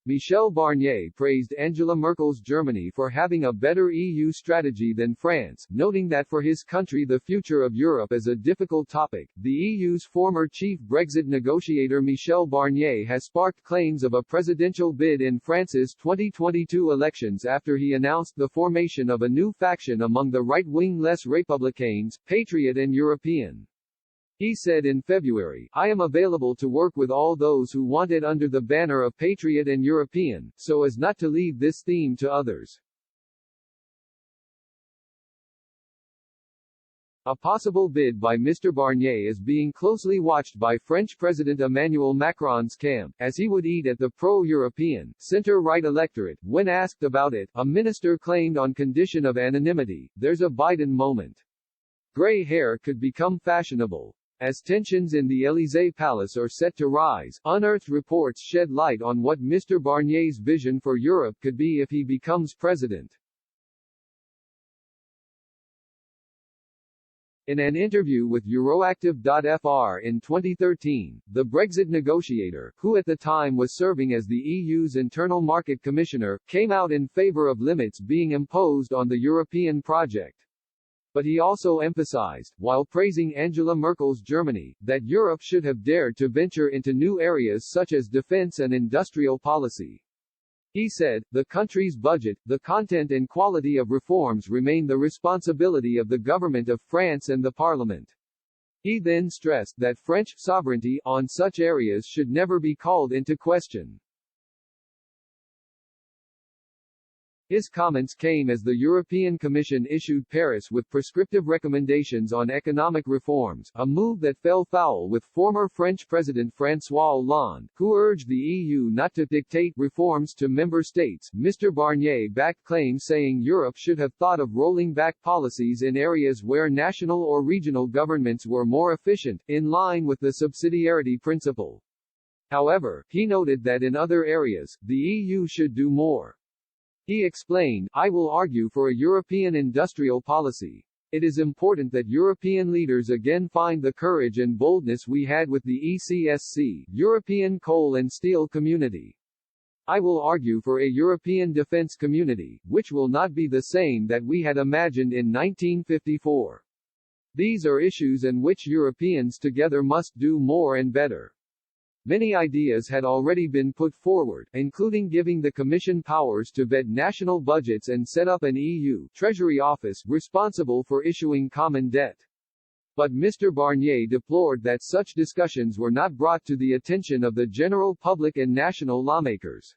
Michel Barnier praised Angela Merkel's Germany for having a better EU strategy than France, noting that for his country the future of Europe is a difficult topic. The EU's former chief Brexit negotiator Michel Barnier has sparked claims of a presidential bid in France's 2022 elections after he announced the formation of a new faction among the right-wing Les Républicains, Patriot and European. He said in February, "I am available to work with all those who want it under the banner of Patriot and European, so as not to leave this theme to others." A possible bid by Mr. Barnier is being closely watched by French President Emmanuel Macron's camp, as he would eat at the pro-European, centre-right electorate. When asked about it, a minister claimed on condition of anonymity, "There's a Biden moment. Grey hair could become fashionable." As tensions in the Élysée Palace are set to rise, unearthed reports shed light on what Mr. Barnier's vision for Europe could be if he becomes president. In an interview with Euroactiv.fr in 2013, the Brexit negotiator, who at the time was serving as the EU's Internal Market Commissioner, came out in favour of limits being imposed on the European project. But he also emphasized, while praising Angela Merkel's Germany, that Europe should have dared to venture into new areas such as defense and industrial policy. He said, "The country's budget, the content and quality of reforms remain the responsibility of the government of France and the Parliament." He then stressed that French sovereignty on such areas should never be called into question. His comments came as the European Commission issued Paris with prescriptive recommendations on economic reforms, a move that fell foul with former French President François Hollande, who urged the EU not to dictate reforms to member states. Mr. Barnier backed claims saying Europe should have thought of rolling back policies in areas where national or regional governments were more efficient, in line with the subsidiarity principle. However, he noted that in other areas, the EU should do more. He explained, "I will argue for a European industrial policy. It is important that European leaders again find the courage and boldness we had with the ECSC, European Coal and Steel Community. I will argue for a European defense community, which will not be the same that we had imagined in 1954. These are issues in which Europeans together must do more and better." Many ideas had already been put forward, including giving the Commission powers to vet national budgets and set up an EU Treasury office responsible for issuing common debt. But Mr. Barnier deplored that such discussions were not brought to the attention of the general public and national lawmakers.